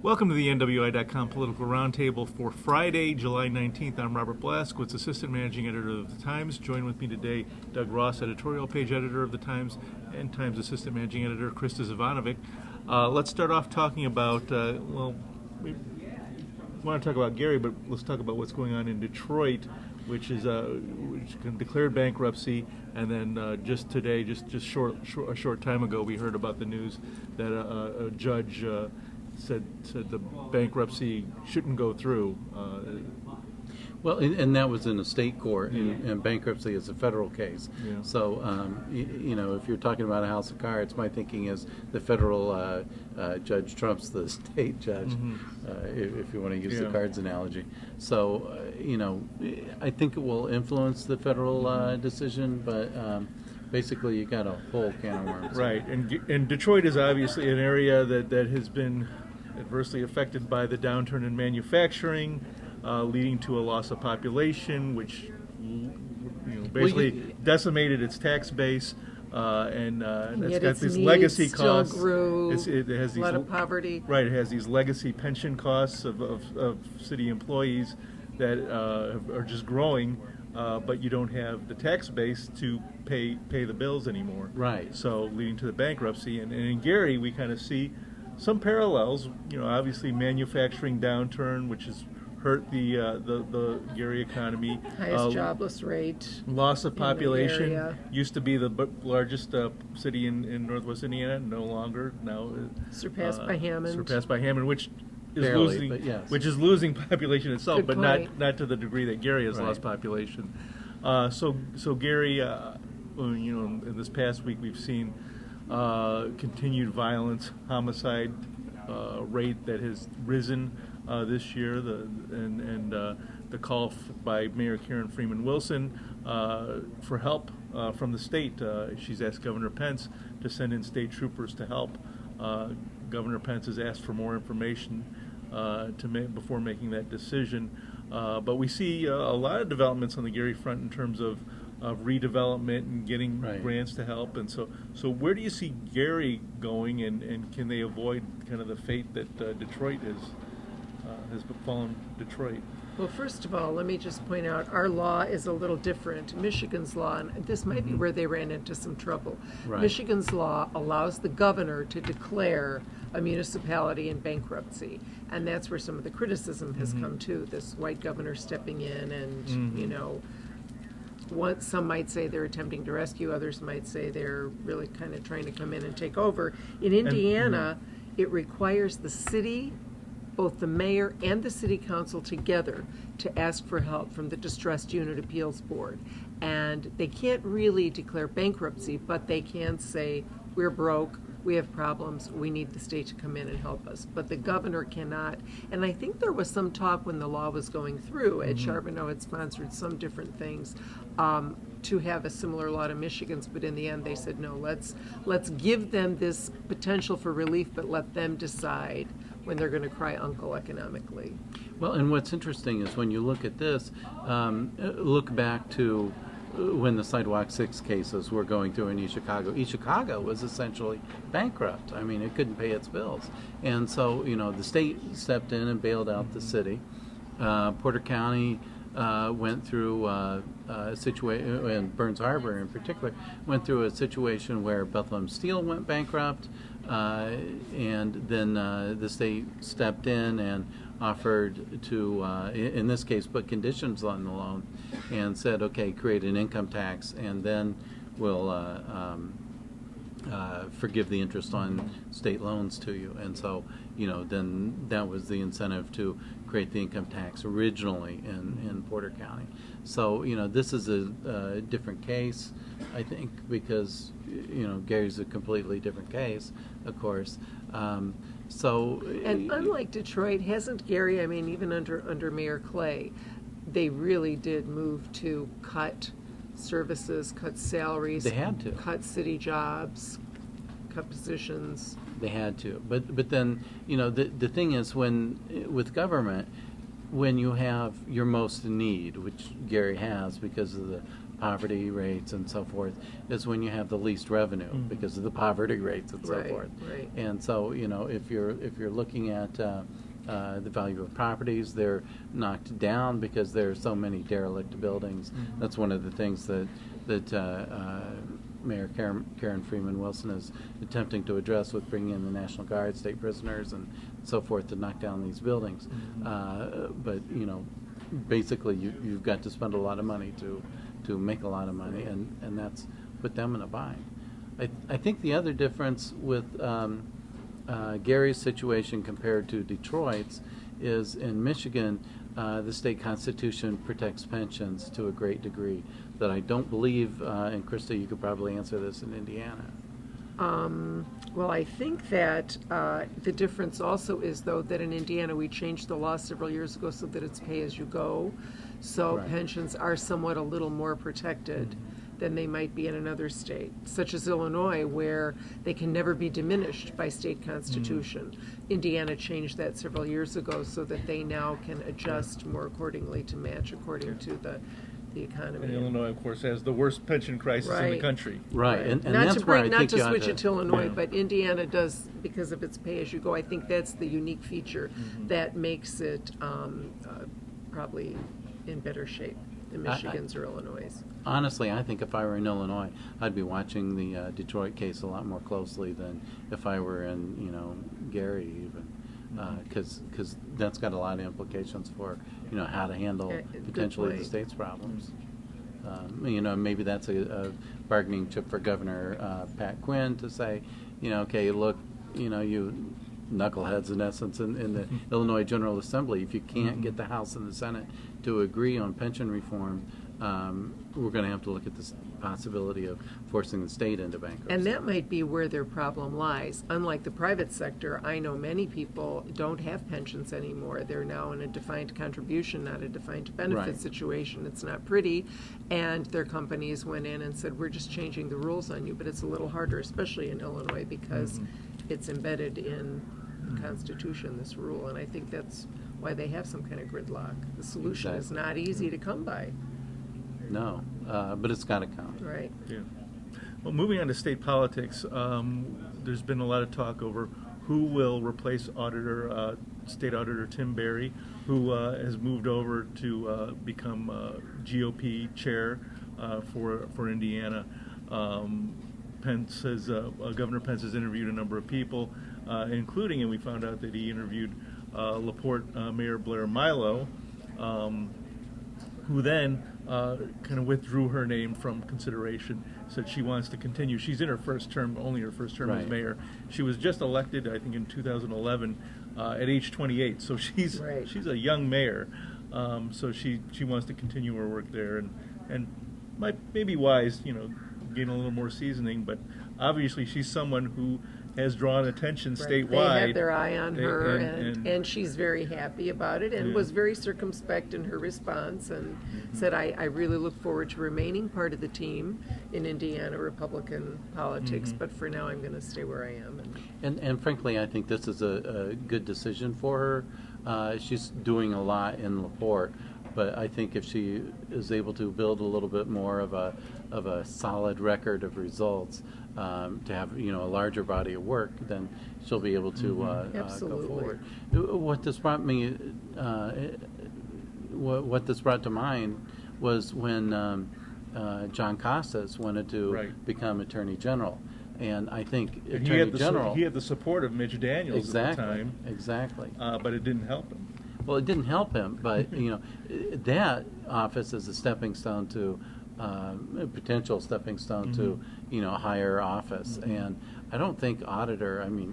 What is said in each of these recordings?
Welcome to the NWI.com Political Roundtable for Friday, July 19th. I'm Robert Blaskowitz, Assistant Managing Editor of The Times. Joined with me today, Doug Ross, Editorial Page Editor of The Times, and Times Assistant Managing Editor, Krista Zivanovic. Let's start off talking about, we want to talk about Gary, but let's talk about what's going on in Detroit, which declared bankruptcy, and then just today, a short time ago, we heard about the news that a judge said the bankruptcy shouldn't go through. Well, and that was in a state court, and bankruptcy is a federal case. Yeah. So, if you're talking about a house of cards, my thinking is the federal judge trumps the state judge, if you want to use the cards analogy. So, I think it will influence the federal decision, but basically you got a whole can of worms. Right, and Detroit is obviously an area that has been adversely affected by the downturn in manufacturing, leading to a loss of population, which basically decimated its tax base, and it's got these legacy costs. It has a lot of poverty. Right, it has these legacy pension costs of city employees that are just growing. But you don't have the tax base to pay the bills anymore. Right. So leading to the bankruptcy. And in Gary, we kind of see some parallels. Obviously manufacturing downturn, which has hurt the Gary economy. Highest jobless rate. Loss of population. In the area. Used to be the largest city in Northwest Indiana. No longer. Now surpassed by Hammond. Which is barely, losing, but yes. which is losing population itself, Good but point. not to the degree that Gary has lost population. So Gary, in this past week we've seen continued violence, homicide rate that has risen this year. The call by Mayor Karen Freeman Wilson for help from the state. She's asked Governor Pence to send in state troopers to help. Governor Pence has asked for more information before making that decision. But we see a lot of developments on the Gary front in terms of redevelopment and getting grants to help. And so where do you see Gary going, and can they avoid kind of the fate that Detroit has befallen Detroit? Well, first of all, let me just point out our law is a little different. Michigan's law, and this might be where they ran into some trouble. Right. Michigan's law allows the governor to declare a municipality in bankruptcy, and that's where some of the criticism has come to, this white governor stepping in and, some might say they're attempting to rescue, others might say they're really kind of trying to come in and take over. In Indiana, it requires the city, both the mayor and the city council together, to ask for help from the Distressed Unit Appeals Board. And they can't really declare bankruptcy, but they can say, we're broke, we have problems, we need the state to come in and help us. But the governor cannot. And I think there was some talk when the law was going through, Ed Charbonneau had sponsored some different things to have a similar law to Michigan's, but in the end they said, no, let's give them this potential for relief, but let them decide when they're going to cry uncle economically. Well, and what's interesting is when you look at this, look back to when the Sidewalk 6 cases were going through in East Chicago. East Chicago was essentially bankrupt. I mean, it couldn't pay its bills. And so, the state stepped in and bailed out the city. Porter County went through a situation, and Burns Harbor in particular, went through a situation where Bethlehem Steel went bankrupt, and then the state stepped in and offered to, in this case, put conditions on the loan and said, okay, create an income tax, and then we'll forgive the interest on state loans to you. And so, then that was the incentive to create the income tax originally in Porter County. So, this is a different case, I think, because, Gary's a completely different case, of course. And unlike Detroit, hasn't Gary, even under Mayor Clay, they really did move to cut services, cut salaries. They had to. Cut city jobs, cut positions. They had to. But then, the thing is, with government, when you have your most in need, which Gary has because of the poverty rates and so forth, is when you have the least revenue because of the poverty rates and so forth. Right. And so, if you're looking at the value of properties, they're knocked down because there are so many derelict buildings. That's one of the things that Mayor Karen Freeman Wilson is attempting to address with bringing in the National Guard, state prisoners, and so forth to knock down these buildings. But basically, you've got to spend a lot of money to make a lot of money, and that's put them in a bind. I think the other difference with Gary's situation compared to Detroit's is in Michigan, the state constitution protects pensions to a great degree that I don't believe, and Krista, you could probably answer this, in Indiana. Well, I think that the difference also is, though, that in Indiana we changed the law several years ago so that it's pay as you go. So Right. pensions are somewhat a little more protected than they might be in another state, such as Illinois, where they can never be diminished by state constitution. Indiana changed that several years ago so that they now can adjust more accordingly to match according to the economy. And Illinois, of course, has the worst pension crisis in the Right. country. Right, and not that's to where I not think to you ought switch it to Illinois, Yeah. but Indiana does because of its pay-as-you-go. I think that's the unique feature that makes it probably in better shape than Michigan's or Illinois'. Honestly, I think if I were in Illinois, I'd be watching the Detroit case a lot more closely than if I were in, Gary even, because that's got a lot of implications for, how to handle Good potentially the point. state's problems. Maybe that's a bargaining chip for Governor Pat Quinn to say, okay, look, you knuckleheads in essence in the Illinois General Assembly, if you can't get the House and the Senate to agree on pension reform, we're going to have to look at this possibility of forcing the state into bankruptcy. And that might be where their problem lies. Unlike the private sector, I know many people don't have pensions anymore. They're now in a defined contribution, not a defined benefit Right. situation. It's not pretty. And their companies went in and said, we're just changing the rules on you. But it's a little harder, especially in Illinois, because it's embedded in the Constitution, this rule. And I think that's why they have some kind of gridlock. The solution is not easy to come by, No, but it's got to come. right? Yeah. Well, moving on to state politics, there's been a lot of talk over who will replace State Auditor Tim Berry, who has moved over to become GOP chair for Indiana. Governor Pence has interviewed a number of people, including, and we found out that he interviewed LaPorte Mayor Blair Milo, who then kind of withdrew her name from consideration, said she wants to continue. She's in her first term, only her first term as Right. mayor. She was just elected, I think, in 2011 at age 28, so she's Right. a young mayor. So she wants to continue her work there, and might maybe wise, gain a little more seasoning, but obviously she's someone who has drawn attention Right. statewide. They had their eye on her, and and she's very happy about it, and Yeah. was very circumspect in her response, and said, I really look forward to remaining part of the team in Indiana Republican politics, but for now I'm going to stay where I am. And frankly, I think this is a good decision for her. She's doing a lot in LaPorte, but I think if she is able to build a little bit more of a solid record of results, to have a larger body of work, then she'll be able to go Absolutely. forward. What this brought me, what this brought to mind was when John Costas wanted to Right. become Attorney General. And I think And Attorney General... he had the support of Mitch Daniels Exactly, at the time, exactly. but it didn't help him. Well, it didn't help him, but that office is a stepping stone to a potential stepping stone to a higher office. And I don't think auditor. I mean,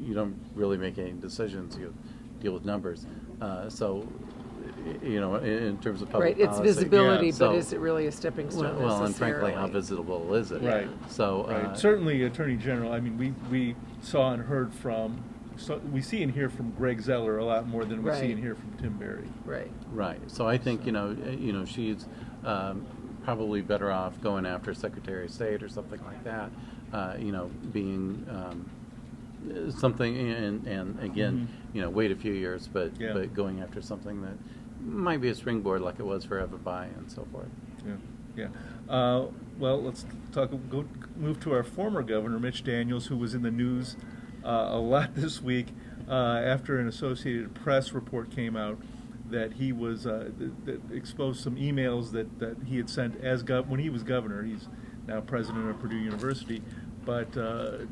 you don't really make any decisions. You deal with numbers. So in terms of public Right, it's policy. visibility, Yeah, but so- is it really a stepping stone Well, and frankly, necessarily? how visible is it? Right. So Right. Certainly, Attorney General. I mean, we saw and heard from. So we see and hear from Greg Zeller a lot more than we see Right. and hear from Tim Berry. Right. Right. So I think she's probably better off going after Secretary of State or something like that. Being something, and again, wait a few years, but Yeah. but going after something that might be a springboard like it was for Eva Bai and so forth. Yeah. Yeah. Well, let's move to our former governor, Mitch Daniels, who was in the news a lot this week after an Associated Press report came out that he was that exposed some emails that he had sent when he was governor. He's now president of Purdue University, but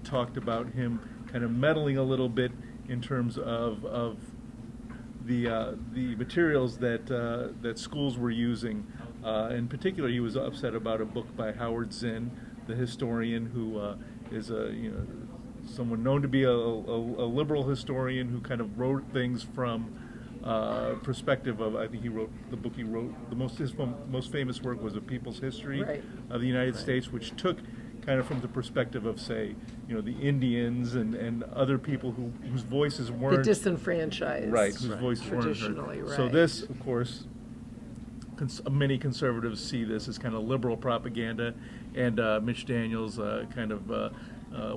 talked about him kind of meddling a little bit in terms of the materials that schools were using. In particular, he was upset about a book by Howard Zinn, the historian, who is someone known to be a liberal historian who kind of wrote things from perspective of, I think his most famous work was A People's History of the United States, which took kind of from the perspective of, say, the Indians and other people whose voices weren't... The disenfranchised. Right, whose voices weren't heard. Traditionally, right. So this, of course, many conservatives see this as kind of liberal propaganda, and Mitch Daniels kind of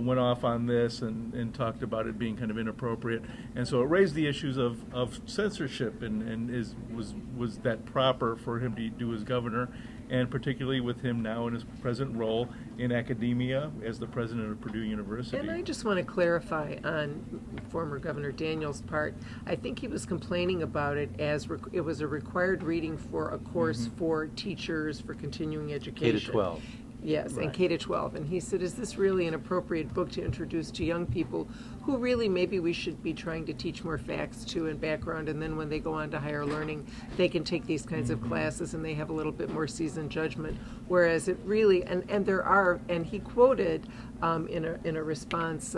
went off on this and talked about it being kind of inappropriate, and so it raised the issues of censorship and was that proper for him to do as governor, and particularly with him now in his present role in academia as the president of Purdue University. And I just want to clarify on former Governor Daniels' part. I think he was complaining about it as it was a required reading for a course for teachers for continuing education. K-12. Yes, and K-12. And he said, is this really an appropriate book to introduce to young people who really maybe we should be trying to teach more facts to and background, and then when they go on to higher learning, they can take these kinds of classes and they have a little bit more seasoned judgment. Whereas it really, and there are, and he quoted in a response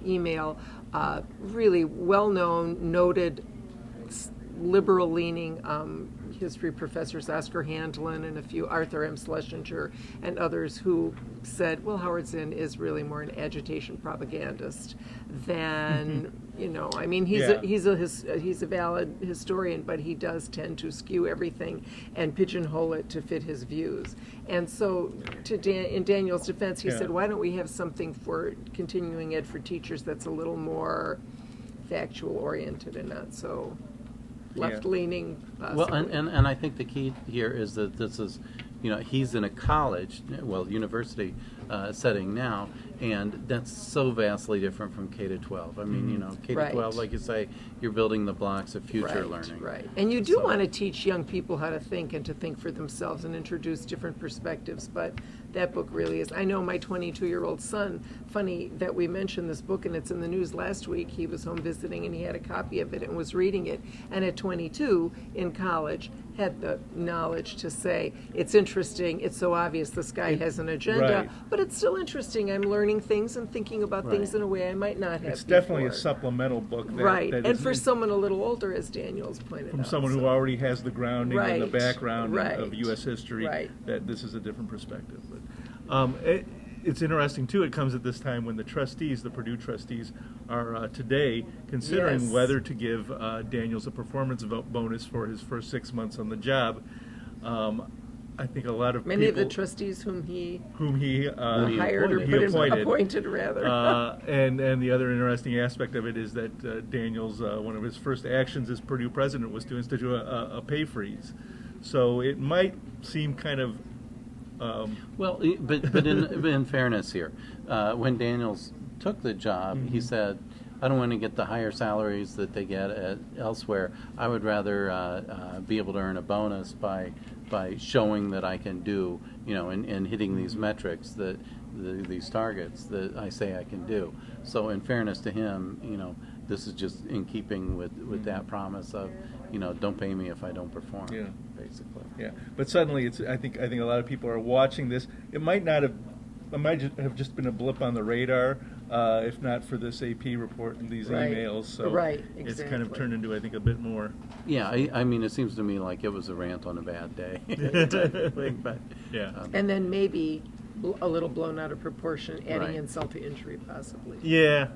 email, really well-known, noted, liberal-leaning history professors, Oscar Handlin and a few, Arthur M. Schlesinger and others, who said, well, Howard Zinn is really more an agitation propagandist than, I mean, he's a valid historian, but he does tend to skew everything and pigeonhole it to fit his views. And so in Daniel's defense, he said, why don't we have something for continuing ed for teachers that's a little more factual oriented and not so left-leaning. Well, and I think the key here is that this is, he's in a college, university setting now, and that's so vastly different from K-12. I mean, K-12, like you say, you're building the blocks of future learning. Right, and you do want to teach young people how to think and to think for themselves and introduce different perspectives, but that book really is. I know my 22-year-old son, funny that we mentioned this book, and it's in the news last week. He was home visiting, and he had a copy of it and was reading it, and at 22, in college, had the knowledge to say, it's interesting, it's so obvious this guy has an agenda, but it's still interesting. I'm learning things and thinking about things in a way I might not have It's before. definitely a supplemental book. And for someone a little older, as Daniels pointed out. From someone who already has the grounding and the background of U.S. history, that this is a different perspective. But it's interesting, too, it comes at this time when the Purdue trustees, are today considering whether to give Daniels a performance bonus for his first 6 months on the job. I think a lot of many of the trustees whom he hired or appointed rather. And the other interesting aspect of it is that Daniels, one of his first actions as Purdue president was to institute a pay freeze. So it might seem kind of but in fairness here, when Daniels took the job, he said, I don't want to get the higher salaries that they get elsewhere. I would rather be able to earn a bonus by showing that I can do, and hitting these metrics, these targets that I say I can do. So in fairness to him, this is just in keeping with that promise of, don't pay me if I don't perform. Basically. Yeah, but suddenly I think a lot of people are watching this. It might have just been a blip on the radar, if not for this AP report and these emails. So it's kind of turned into, I think, a bit more. Yeah, I mean, it seems to me like it was a rant on a bad day. But, and then maybe a little blown out of proportion, adding insult to injury, possibly. Yeah.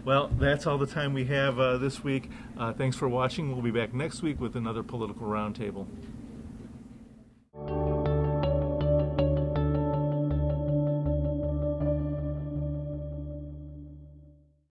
Well, that's all the time we have this week. Thanks for watching. We'll be back next week with another Political Roundtable.